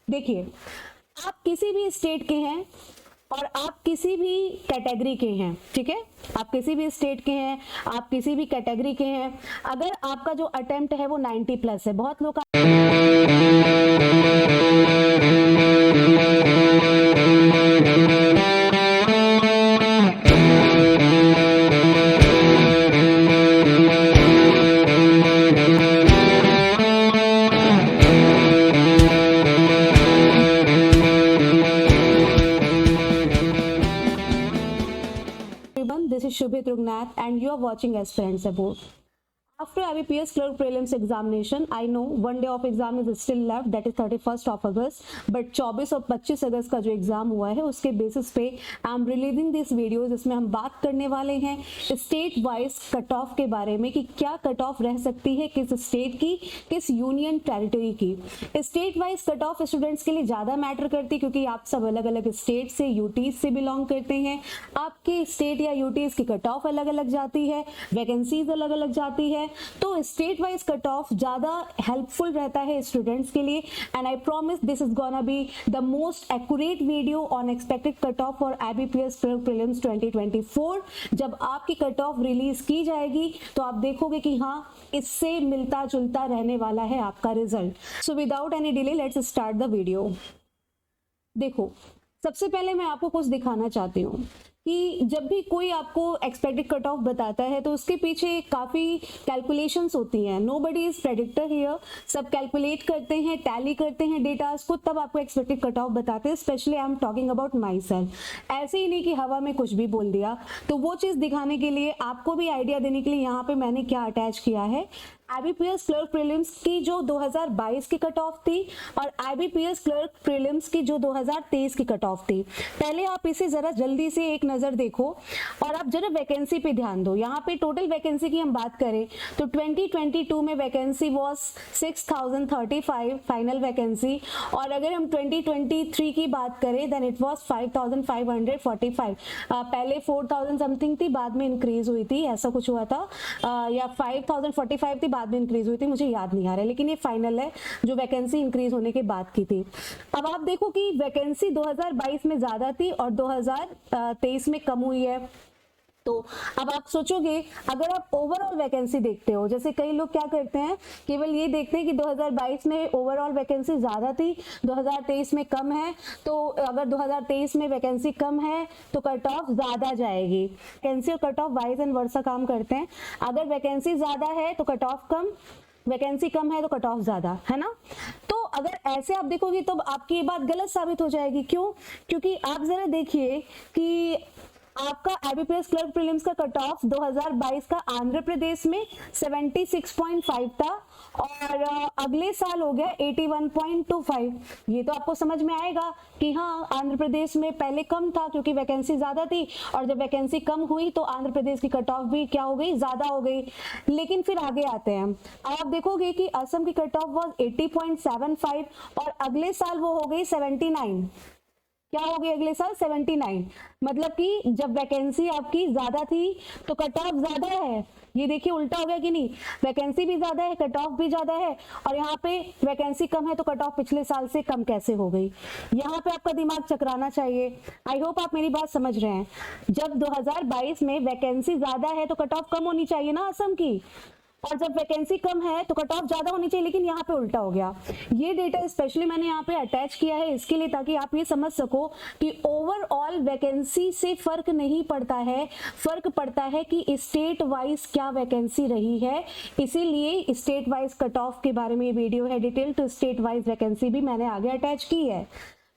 देखिए, आप किसी भी स्टेट के हैं और आप किसी भी कैटेगरी के हैं, ठीक है, आप किसी भी स्टेट के हैं, आप किसी भी कैटेगरी के हैं, अगर आपका जो अटेम्प्ट है वो 90 प्लस है, बहुत लोग This is Shubhit Rugnath and you are watching Aspirants Abroad. After IBPS clerk prelims examination, I know one day of exam is still left, that is 31st of August. But 24 और 25 अगस्त का जो exam हुआ है उसके basis पे I am releasing this video, जिसमें हम बात करने वाले हैं स्टेट वाइज कट ऑफ के बारे में कि क्या कट ऑफ रह सकती है किस स्टेट की, किस यूनियन टेरिटरी की। State wise cut off students के लिए ज़्यादा मैटर करती है क्योंकि आप सब अलग अलग स्टेट से, यूटीज से बिलोंग करते हैं। आपके स्टेट या यूटीज की कट ऑफ अलग अलग जाती है, वैकेंसीज अलग अलग जाती है, तो स्टेट वाइज कट ऑफ ज्यादा हेल्पफुल रहता है स्टूडेंट्स के लिए। And I promise this is gonna be the most accurate video on expected cut of for IBPS clerk prelims 2024। जब आपकी कट ऑफ रिलीज की जाएगी तो आप देखोगे कि हाँ, इससे मिलता जुलता रहने वाला है आपका result. So without any delay let's start the video. देखो, सबसे पहले मैं आपको कुछ दिखाना चाहती हूँ कि जब भी कोई आपको एक्सपेक्टेड कट ऑफ बताता है तो उसके पीछे काफ़ी कैलकुलेशंस होती हैं। नोबडी इज प्रेडिक्टर हियर, सब कैलकुलेट करते हैं, टैली करते हैं डेटास को, तब आपको एक्सपेक्टेड कट ऑफ बताते हैं। Specially I am talking about my self. ऐसे ही नहीं कि हवा में कुछ भी बोल दिया। तो वो चीज़ दिखाने के लिए, आपको भी आइडिया देने के लिए यहाँ पे मैंने क्या अटैच किया है, IBPS क्लर्क प्रीलिम्स की जो 2022 की कट ऑफ थी और IBPS क्लर्क प्रीलिम्स की जो 2023 की कट ऑफ थी। पहले आप इसे जरा जल्दी से एक नजर देखो और आप जरा वैकेंसी पे ध्यान दो। यहाँ पे टोटल वैकेंसी की हम बात करें तो 2022 में वैकेंसी वॉज 6035 फाइनल वैकेंसी, और अगर हम 2023 की बात करें देन इट वॉज 5545। पहले 4000 समथिंग थी, बाद में इंक्रीज हुई थी, ऐसा कुछ हुआ था, या 5045 थी, बाद में इंक्रीज हुई थी, मुझे याद नहीं आ रहा है, लेकिन ये फाइनल है जो वैकेंसी इंक्रीज होने के बाद की थी। अब आप देखो कि वैकेंसी 2022 में ज्यादा थी और 2023 में कम हुई है। तो अब आप सोचोगे, अगर आप ओवरऑल वैकेंसी देखते हो, जैसे कई लोग क्या करते हैं, केवल ये देखते हैं कि 2022 में ओवरऑल वैकेंसी ज्यादा थी, 2023 में कम है, तो अगर 2023 में वैकेंसी कम है तो कट ऑफ ज्यादा जाएगी। वैकेंसी और कट ऑफ वाइज एंड वर्सा काम करते हैं। अगर वैकेंसी ज्यादा है तो कट ऑफ कम, वैकेंसी कम है तो कट ऑफ ज्यादा, है ना। तो अगर ऐसे आप देखोगे तो आपकी ये बात गलत साबित हो जाएगी। क्यों? क्योंकि आप जरा देखिए कि आपका IBPS क्लर्क प्रीलिम्स का कट ऑफ 2022 का आंध्र प्रदेश में 76.5 था और अगले साल हो गया 81.25। ये तो आपको समझ में आएगा कि हाँ, आंध्र प्रदेश में पहले कम था क्योंकि वैकेंसी ज्यादा थी, और जब वैकेंसी कम हुई तो आंध्र प्रदेश की कट ऑफ भी क्या हो गई, ज्यादा हो गई। लेकिन फिर आगे आते हैं, आप देखोगे कि असम की कट ऑफ वॉज 80.75 और अगले साल वो हो गई 79। क्या हो गई अगले साल? 79। मतलब कि जब वैकेंसी आपकी ज्यादा थी तो कट ऑफ ज्यादा है। ये देखिए उल्टा हो गया कि नहीं, वैकेंसी भी ज्यादा है, कट ऑफ भी ज्यादा है, और यहाँ पे वैकेंसी कम है तो कट ऑफ पिछले साल से कम कैसे हो गई। यहाँ पे आपका दिमाग चकराना चाहिए। आई होप आप मेरी बात समझ रहे हैं। जब 2022 में वैकेंसी ज्यादा है तो कट ऑफ कम होनी चाहिए ना असम की, और जब वैकेंसी कम है तो कट ऑफ ज्यादा होनी चाहिए, लेकिन यहाँ पे उल्टा हो गया। ये डेटा स्पेशली मैंने यहाँ पे अटैच किया है इसके लिए, ताकि आप ये समझ सको कि ओवरऑल वैकेंसी से फर्क नहीं पड़ता है, फर्क पड़ता है कि स्टेट वाइज क्या वैकेंसी रही है। इसीलिए स्टेट वाइज कट ऑफ के बारे में ये वीडियो है, detail to state wise vacancy भी मैंने आगे अटैच की है।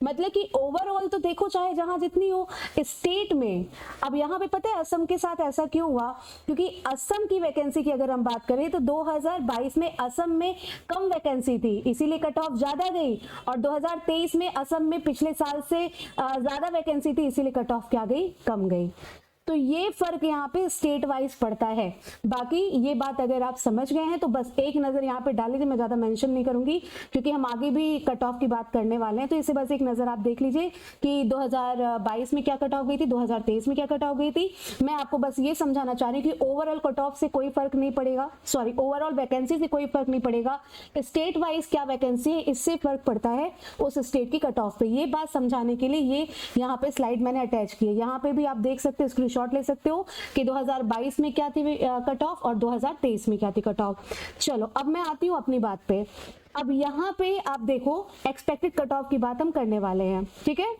मतलब कि ओवरऑल तो देखो चाहे जहां जितनी हो स्टेट में। अब यहाँ पे पता है असम के साथ ऐसा क्यों हुआ, क्योंकि असम की वैकेंसी की अगर हम बात करें तो 2022 में असम में कम वैकेंसी थी, इसीलिए कट ऑफ ज्यादा गई, और 2023 में असम में पिछले साल से ज्यादा वैकेंसी थी, इसीलिए कट ऑफ क्या गई, कम गई। तो ये फर्क यहाँ पे स्टेट वाइज पड़ता है। बाकी ये बात अगर आप समझ गए हैं तो बस एक नजर यहाँ पे डाल लीजिए, मैं ज्यादा मेंशन नहीं करूंगी क्योंकि हम आगे भी कट ऑफ की बात करने वाले हैं। तो इसे बस एक नजर आप देख लीजिए कि 2022 में क्या कट ऑफ गई थी, 2023 में क्या कट ऑफ गई थी। मैं आपको बस ये समझाना चाह रही हूँ कि ओवरऑल कट ऑफ से कोई फर्क नहीं पड़ेगा, सॉरी ओवरऑल वैकेंसी से कोई फर्क नहीं पड़ेगा, स्टेट वाइज क्या वैकेंसी है इससे फर्क पड़ता है उस स्टेट की कट ऑफ पे। ये बात समझाने के लिए ये यहाँ पे स्लाइड मैंने अटैच की है। यहाँ पे भी आप देख सकते हो, स्क्रीनशॉट ले सकते हो कि 2022 में क्या थी कट ऑफ और 2023 में क्या थी कट ऑफ। चलो अब मैं आती हूँ अपनी बात पे। अब यहाँ पे आप देखो एक्सपेक्टेड कट ऑफ की बात हम करने वाले हैं, ठीक है।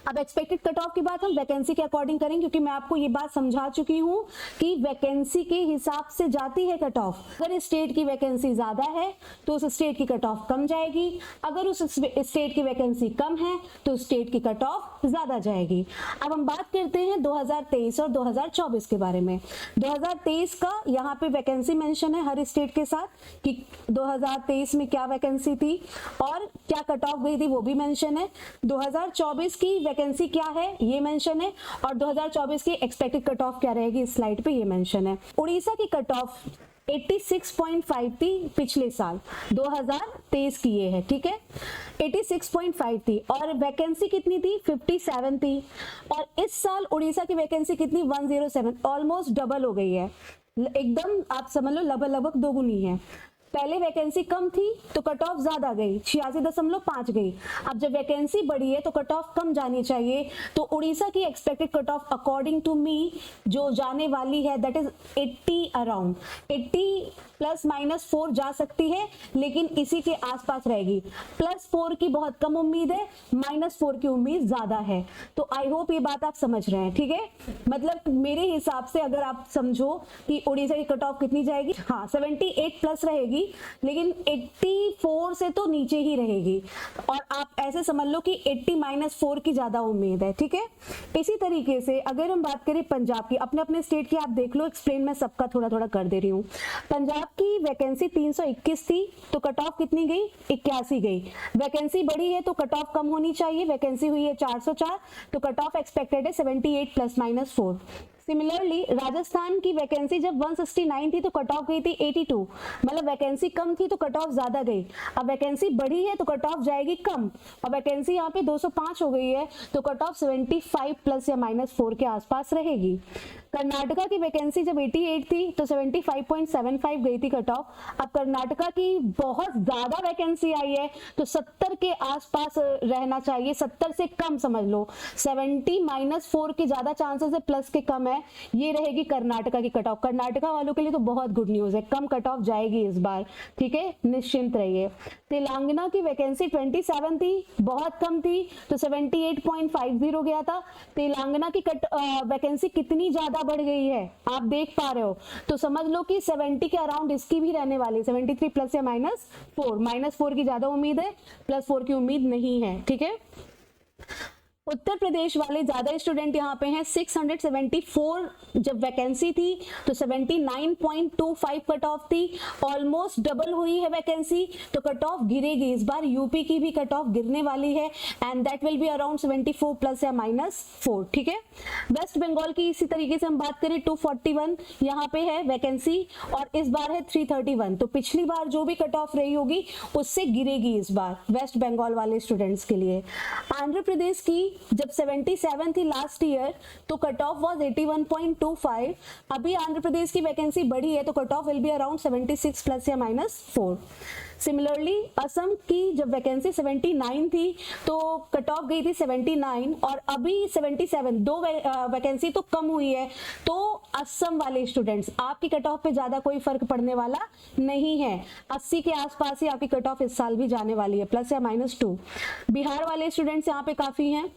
अब एक्सपेक्टेड कट ऑफ की बात हम वैकेंसी के अकॉर्डिंग करेंगे क्योंकि मैं आपको ये बात समझा चुकी हूं कि वैकेंसी के हिसाब से जाती है कट ऑफ। अगर स्टेट की वैकेंसी ज्यादा है तो उस स्टेट की कट ऑफ कम जाएगी, अगर उस स्टेट की वैकेंसी कम है तो स्टेट की कट ऑफ ज्यादा जाएगी। अब हम बात करते हैं 2023 और 2024 के बारे में। 2023 का यहाँ पे वैकेंसी मेंशन है हर स्टेट के साथ कि 2023 में क्या वैकेंसी थी और क्या कट ऑफ गई थी वो भी मेंशन है। 2024 की वैकेंसी क्या है ये मेंशन है और 2024 की एक्सपेक्टेड कट ऑफ क्या रहेगी इस स्लाइड पे ये मेंशन है। उड़ीसा की कट ऑफ 86.5 थी पिछले साल, 2023 की ये है, ठीक है। 86.5 थी और वैकेंसी कितनी थी, 57 थी। और इस साल उड़ीसा की वैकेंसी कितनी, 107, ऑलमोस्ट डबल हो गई है, एकदम आप समझ लो लगभग दोगुनी है। पहले वैकेंसी कम थी तो कट ऑफ ज्यादा गई, 86.5 गई। अब जब वैकेंसी बढ़ी है तो कट ऑफ कम जानी चाहिए। तो उड़ीसा की expected cut off according to me जो जाने वाली है दैट इज 80 अराउंड, 80 ±4 जा सकती है लेकिन इसी के आसपास रहेगी। +4 की बहुत कम उम्मीद है, -4 की उम्मीद ज्यादा है। तो आई होप ये बात आप समझ रहे हैं, ठीक है। मतलब मेरे हिसाब से अगर आप समझो कि उड़ीसा की कट ऑफ कितनी जाएगी, हाँ 78+ रहेगी लेकिन 84 से तो नीचे ही रहेगी। और आप ऐसे समझ लो कि 80 -4 की ज्यादा उम्मीद है, ठीक है। इसी तरीके से अगर हम बात करें पंजाब की, अपने अपने स्टेट की आप देख लो, एक्सप्लेन मैं सबका थोड़ा थोड़ा कर दे रही हूँ। पंजाब की वैकेंसी 321 थी तो कट ऑफ कितनी गई, 81 गई। वैकेंसी बढ़ी है तो कट ऑफ कम होनी चाहिए, वैकेंसी हुई है 404 तो कट ऑफ एक्सपेक्टेड है 78 ±4। सिमिलरली राजस्थान की वैकेंसी जब 169 थी तो कट ऑफ गई थी 82, मतलब वैकेंसी कम थी तो कट ऑफ ज्यादा गई। अब वैकेंसी बढ़ी है तो कट ऑफ जाएगी कम और वैकेंसी यहाँ पे 205 हो गई है तो कट ऑफ 75 प्लस या -4 के आसपास रहेगी। कर्नाटका की वैकेंसी जब 88 थी तो 75.75 गई थी कट ऑफ। अब कर्नाटका की बहुत ज्यादा वैकेंसी आई है तो 70 के आसपास रहना चाहिए, 70 से कम समझ लो, 70 -4 के ज्यादा चांसेस है, प्लस के कम है, ये रहेगी कर्नाटका की कट ऑफ। कर्नाटका वालों के लिए तो बहुत गुड न्यूज है, कम कट ऑफ जाएगी इस बार, ठीक है, निश्चिंत रहिए। तेलंगाना की वैकेंसी 27 थी, बहुत कम थी तो 78.50 गया था। तेलंगाना की वैकेंसी कितनी ज्यादा बढ़ गई है आप देख पा रहे हो, तो समझ लो कि 70 के अराउंड इसकी भी रहने वाली, 73 प्लस या -4 की ज्यादा उम्मीद है, +4 की उम्मीद नहीं है, ठीक है। उत्तर प्रदेश वाले ज्यादा स्टूडेंट यहाँ पे हैं, 674 जब वैकेंसी थी तो 79.25 कट ऑफ थी, ऑलमोस्ट डबल हुई है वैकेंसी तो कट ऑफ गिरेगी इस बार। यूपी की भी कट ऑफ गिरने वाली है and that will be around 74 plus या -4, ठीक है। वेस्ट बंगाल की इसी तरीके से हम बात करें 241 यहाँ पे है वैकेंसी और इस बार है 331, तो पिछली बार जो भी कट ऑफ रही होगी उससे गिरेगी इस बार वेस्ट बंगाल वाले स्टूडेंट्स के लिए। आंध्र प्रदेश की जब 77 थी लास्ट ईयर तो कट ऑफ वाज 81.25, अभी आंध्र प्रदेश की वैकेंसी बढ़ी है तो cut off will be around 76 plus या -4। सिमिलरली असम की जब वैकेंसी 79 थी तो कट ऑफ गई थी 79 और अभी 77, दो वैकेंसी तो कम हुई है। तो असम वाले स्टूडेंट्स आपकी कट ऑफ पे ज्यादा कोई फर्क पड़ने वाला नहीं है, 80 के आसपास ही आपकी कट ऑफ इस साल भी जाने वाली है, प्लस या -2। बिहार वाले स्टूडेंट्स यहाँ पे काफी हैं,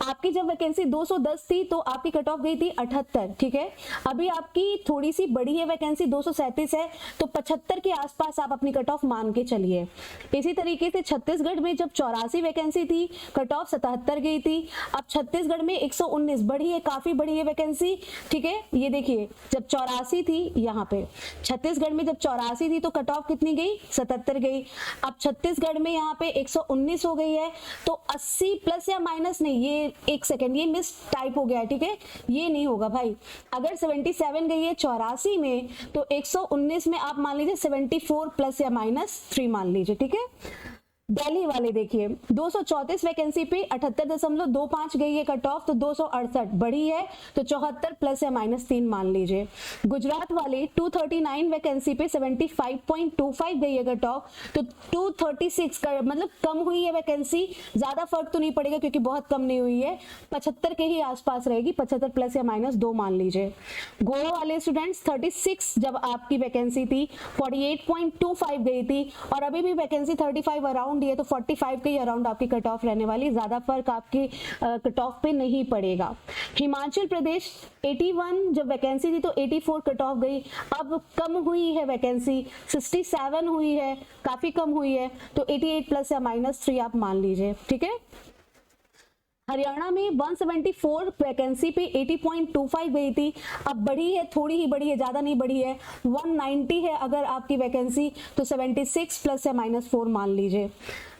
आपकी जब वैकेंसी 210 थी तो आपकी कट ऑफ गई थी 78, ठीक है। अभी आपकी थोड़ी सी बड़ी है वैकेंसी 237 है तो 75 के आसपास आप अपनी कट ऑफ मान के चलिए। इसी तरीके से छत्तीसगढ़ में जब 84 वैकेंसी थी, कट ऑफ 77 गई थी। अब छत्तीसगढ़ में 119 बढ़ी है, काफी बढ़ी है वैकेंसी, ठीक है। ये देखिए जब 84 थी, यहाँ पे छत्तीसगढ़ में जब 84 थी तो कट ऑफ कितनी गई, 77 गई। अब छत्तीसगढ़ में यहाँ पे 119 हो गई है, तो 80 प्लस या माइनस नहीं, ये एक सेकेंड, ये मिस टाइप हो गया है, ठीक है, ये नहीं होगा भाई। अगर 77 गई है 84 में, तो 119 में आप मान लीजिए 74 प्लस या माइनस 3 मान लीजिए, ठीक है। दिल्ली वाले देखिए 234 वैकेंसी पे 78.25 गई है कट ऑफ, तो 268 बढ़ी है, तो 74 प्लस या माइनस 3 मान लीजिए। गुजरात वाले 239 वैकेंसी पे 75.25 गई है कट ऑफ, तो 236 का मतलब कम हुई है वैकेंसी, ज्यादा फर्क तो नहीं पड़ेगा क्योंकि बहुत कम नहीं हुई है, 75 के ही आसपास रहेगी, 75 प्लस या माइनस 2 मान लीजिए। गोवा वाले स्टूडेंट्स 36 जब आपकी वैकेंसी थी 48.25 गई थी, और अभी भी वैकेंसी 35 अराउंड है, तो 45 के अराउंड आपकी कट ऑफ रहने वाली, ज्यादा फर्क आपकी कट ऑफ पे नहीं पड़ेगा। हिमाचल प्रदेश 81 जब वैकेंसी थी तो 84 कट ऑफ गई, अब कम हुई है वैकेंसी, 67 हुई है, काफी कम हुई है, तो 88 प्लस या माइनस 3 आप मान लीजिए, ठीक है। हरियाणा में 174 वैकेंसी पे 80.25 गई थी, अब बढ़ी है, थोड़ी ही बढ़ी है, ज्यादा नहीं बढ़ी है, 190 है अगर आपकी वैकेंसी, तो 76 प्लस या माइनस 4 मान लीजिए।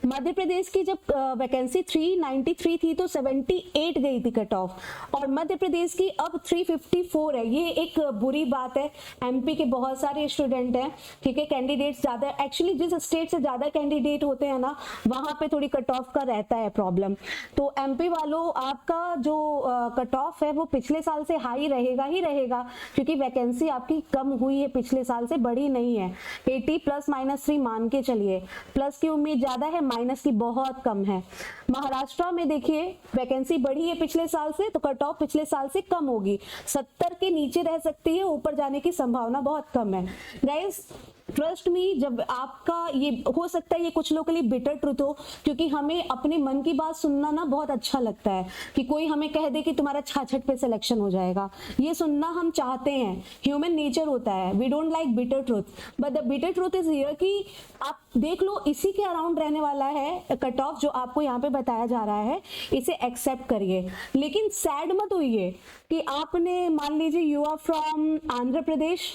मध्य प्रदेश की जब वैकेंसी 393 थी तो 78 गई थी कट ऑफ, और मध्य प्रदेश की अब 354 है। ये एक बुरी बात है, एमपी के बहुत सारे स्टूडेंट हैं, ठीक है, कैंडिडेट्स ज्यादा, एक्चुअली जिस स्टेट से ज्यादा कैंडिडेट होते हैं ना, वहां पे थोड़ी कट ऑफ का रहता है प्रॉब्लम। तो एमपी वालों, आपका जो कट ऑफ है वो पिछले साल से हाई रहेगा ही रहेगा, क्योंकि वैकेंसी आपकी कम हुई है, पिछले साल से बढ़ी नहीं है। 80 प्लस माइनस 3 मान के चलिए, प्लस की उम्मीद ज्यादा है, माइनस की बहुत कम है। महाराष्ट्र में देखिए वैकेंसी बढ़ी है पिछले साल से, तो कट ऑफ पिछले साल से कम होगी, 70 के नीचे रह सकती है, ऊपर जाने की संभावना बहुत कम है। गाइस ट्रस्ट मी, जब आपका ये हो सकता है, ये कुछ लोगों के लिए बिटर ट्रुथ हो, क्योंकि हमें अपने मन की बात सुनना ना बहुत अच्छा लगता है, कि कोई हमें कह दे कि तुम्हारा 66 पे सिलेक्शन हो जाएगा, ये सुनना हम चाहते हैं, ह्यूमन नेचर होता है, we don't like bitter truth, but the bitter truth is here कि आप देख लो इसी के अराउंड रहने वाला है कट ऑफ, जो आपको यहाँ पे बताया जा रहा है, इसे एक्सेप्ट करिए। लेकिन सैड मत होइए कि आपने, मान लीजिए you are from Andhra Pradesh,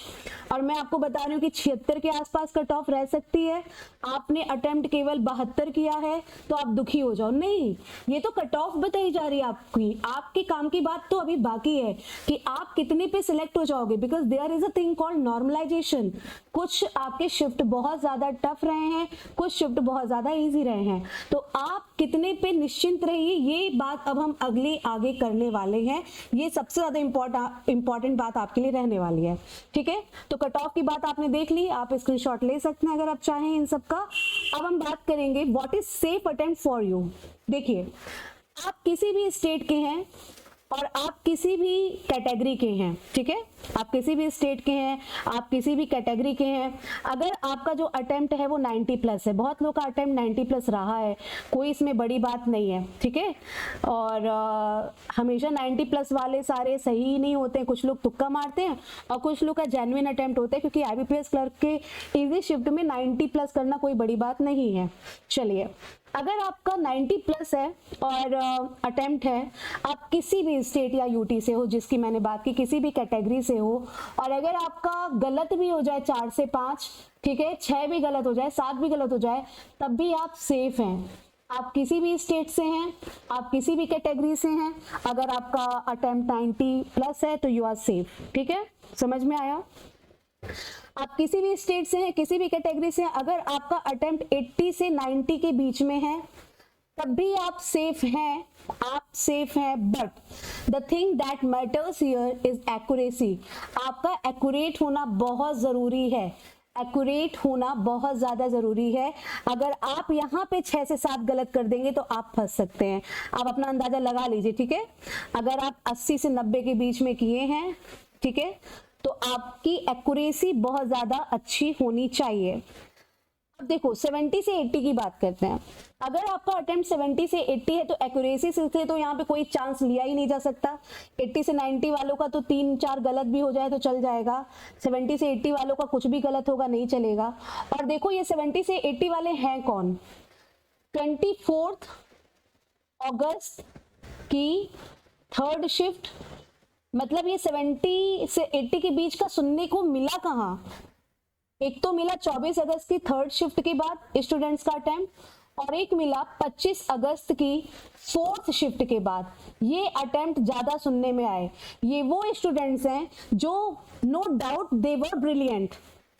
और मैं आपको बता रही हूँ कि 76 के आसपास कट ऑफ रह सकती है, आपने अटेम्प्ट केवल 72 किया है, तो आप दुखी हो जाओ, नहीं, ये तो कट ऑफ बताई जा रही है आपकी, आपके काम की बात तो अभी बाकी है कि आप कितने पे सिलेक्ट हो जाओगे, because there is a thing called normalization. कुछ आपके शिफ्ट बहुत ज्यादा टफ रहे हैं, कुछ शिफ्ट बहुत ज्यादा इजी रहे हैं, तो आप कितने पे निश्चिंत रहिए, ये बात अब हम अगले आगे करने वाले हैं, ये सबसे ज्यादा इंपॉर्टेंट बात आपके लिए रहने वाली है, ठीक है। तो कट ऑफ की बात आपने देख ली, आप स्क्रीनशॉट ले सकते हैं अगर आप चाहें इन सब का। अब हम बात करेंगे what is safe attempt for you. देखिए, आप किसी भी स्टेट के हैं और आप किसी भी कैटेगरी के हैं, ठीक है, आप किसी भी स्टेट के हैं, आप किसी भी कैटेगरी के हैं, अगर आपका जो अटेम्प्ट है वो 90 प्लस है, बहुत लोग का अटेम्प्ट 90 प्लस रहा है, कोई इसमें बड़ी बात नहीं है, ठीक है। और हमेशा 90 प्लस वाले सारे सही ही नहीं होते हैं, कुछ लोग तुक्का मारते हैं और कुछ लोग का जेन्युइन अटेम्प्ट होता है, क्योंकि आईबीपीएस क्लर्क के इजी शिफ्ट में 90 प्लस करना कोई बड़ी बात नहीं है। चलिए, अगर आपका 90 प्लस है और अटेम्प्ट है, आप किसी भी स्टेट या यूटी से हो, जिसकी मैंने बात की, किसी भी कैटेगरी से हो, और अगर आपका गलत भी हो जाए 4 से 5, ठीक है, 6 भी गलत हो जाए, 7 भी गलत हो जाए, तब भी आप सेफ हैं। आप किसी भी स्टेट से हैं, आप किसी भी कैटेगरी से हैं, अगर आपका अटेम्प्ट 90 प्लस है तो यू आर सेफ, ठीक है, समझ में आया। आप किसी भी स्टेट से हैं, किसी भी कैटेगरी से हैं, अगर आपका अटेम्प्ट 80 से 90 के बीच में है, तब भी आप सेफ हैं, आप सेफ हैं। But the thing that matters here is accuracy. आपका एक्यूरेट होना बहुत जरूरी है, एक्यूरेट होना बहुत ज्यादा जरूरी है। अगर आप यहाँ पे 6 से 7 गलत कर देंगे तो आप फंस सकते हैं, आप अपना अंदाजा लगा लीजिए, ठीक है। अगर आप 80 से 90 के बीच में किए हैं, ठीक है, तो आपकी एक्यूरेसी बहुत ज्यादा अच्छी होनी चाहिए। अब देखो 70 से 80 की बात करते हैं। अगर आपका अटेम्प्ट 70 से 80 है तो एक्यूरेसी से तो यहाँ पे कोई चांस लिया ही नहीं जा सकता। 80 से 90 वालों का तो 3-4 गलत भी हो जाए तो चल जाएगा, 70 से 80 वालों का कुछ भी गलत होगा नहीं चलेगा। और देखो ये 70 से 80 वाले हैं कौन, 24 अगस्त की थर्ड शिफ्ट, मतलब ये 70 से 80 के बीच का सुनने को मिला कहाँ, एक तो मिला 24 अगस्त की थर्ड शिफ्ट के बाद स्टूडेंट्स का अटेम्प्ट, और एक मिला 25 अगस्त की फोर्थ शिफ्ट के बाद। ये अटेम्प्ट ज्यादा सुनने में आए। ये वो स्टूडेंट्स हैं जो no doubt they were brilliant,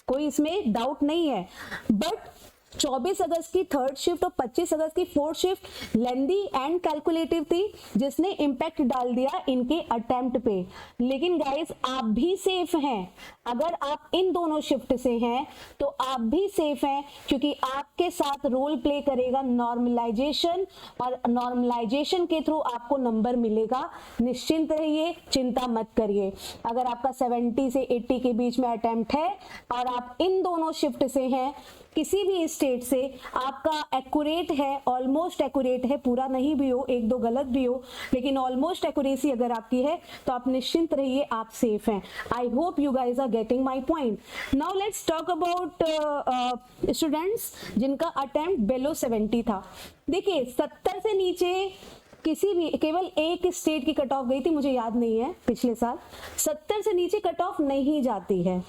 कोई इसमें डाउट नहीं है, बट 24 अगस्त की थर्ड शिफ्ट और 25 अगस्त की fourth shift lengthy and calculative थी, जिसने इम्पैक्ट डाल दिया इनके अटेम्प्ट पे। लेकिन गाइस आप भी सेफ हैं, अगर आप इन दोनों शिफ्ट से हैं तो आप भी सेफ हैं, क्योंकि आपके साथ रोल प्ले करेगा नॉर्मलाइजेशन, और नॉर्मलाइजेशन के थ्रू आपको नंबर मिलेगा। निश्चिंत रहिए, चिंता मत करिए। अगर आपका 70 से 80 के बीच में अटेम्प्ट है और आप इन दोनों शिफ्ट से हैं, किसी भी स्टेट से, आपका एक्यूरेट है, ऑलमोस्ट एक्यूरेट है, पूरा नहीं भी हो, एक दो गलत भी हो, लेकिन ऑलमोस्ट एक्यूरेसी अगर आपकी है तो आप निश्चिंत रहिए, आप सेफ हैं। I hope you guys are getting my point. Now let's talk about students जिनका अटेम्प्ट बिलो 70 था। देखिए 70 से नीचे किसी भी, केवल एक स्टेट की कट ऑफ गई थी, मुझे याद नहीं है, पिछले साल 70 से नीचे कट ऑफ नहीं जाती है।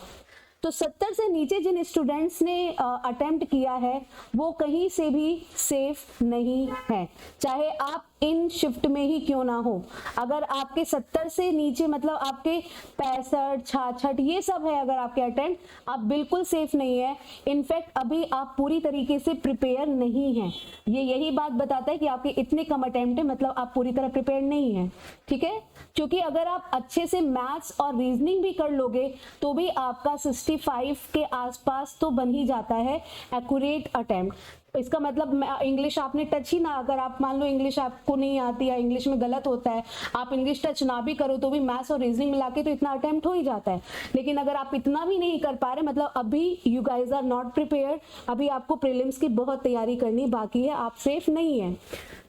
तो 70 से नीचे जिन स्टूडेंट्स ने अटेम्प्ट किया है वो कहीं से भी सेफ नहीं है, चाहे आप इन शिफ्ट में ही क्यों ना हो। अगर आपके 70 से नीचे मतलब आपके 65, 66 ये सब है, अगर आपके अटेम्प्ट, आप बिल्कुल सेफ नहीं है। इनफैक्ट अभी आप पूरी तरीके से प्रिपेयर नहीं हैं। ये यही बात बताता है कि आपके इतने कम अटेम्प्ट है, मतलब आप पूरी तरह प्रिपेयर नहीं है, ठीक है। क्योंकि अगर आप अच्छे से मैथ्स और रीजनिंग भी कर लोगे तो भी आपका 65 के आसपास तो बन ही जाता है एक्यूरेट अटेम्प्ट। इसका मतलब इंग्लिश आपने टच ही ना, अगर आप मान लो इंग्लिश आपको नहीं आती है, इंग्लिश में गलत होता है, आप इंग्लिश टच ना भी करो तो भी मैथ्स और रीजनिंग मिला के तो इतना अटेम्प्ट हो ही जाता है। लेकिन अगर आप इतना भी नहीं कर पा रहे, मतलब अभी you guys are not prepared, अभी आपको प्रीलिम्स की बहुत तैयारी करनी बाकी है, आप सेफ नहीं है।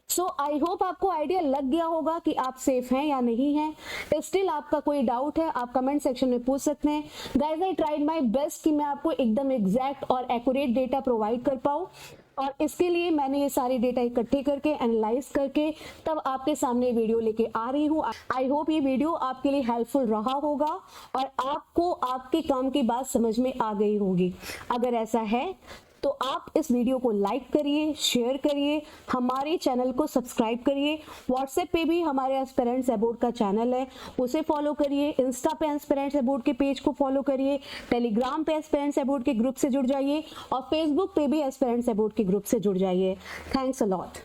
सो आई होप आपको आइडिया लग गया होगा कि आप सेफ हैं या नहीं हैं। स्टिल आपका कोई डाउट है आप कमेंट सेक्शन में पूछ सकते हैं। Guys I tried my best कि मैं आपको एकदम एग्जैक्ट और एक्यूरेट डेटा प्रोवाइड कर पाऊँ, और इसके लिए मैंने ये सारी डेटा इकट्ठे करके एनालाइज करके तब आपके सामने वीडियो लेके आ रही हूँ। आई होप ये वीडियो आपके लिए हेल्पफुल रहा होगा और आपको आपके काम की बात समझ में आ गई होगी। अगर ऐसा है तो आप इस वीडियो को लाइक करिए, शेयर करिए, हमारे चैनल को सब्सक्राइब करिए। व्हाट्सएप पे भी हमारे एस्पिरेंट्स अबाउट का चैनल है, उसे फॉलो करिए। इंस्टा पे एस्पिरेंट्स अबाउट के पेज को फॉलो करिए। टेलीग्राम पे एस्पिरेंट्स अबाउट के ग्रुप से जुड़ जाइए और फेसबुक पे भी एस्पिरेंट्स अबाउट के ग्रुप से जुड़ जाइए। Thanks a lot.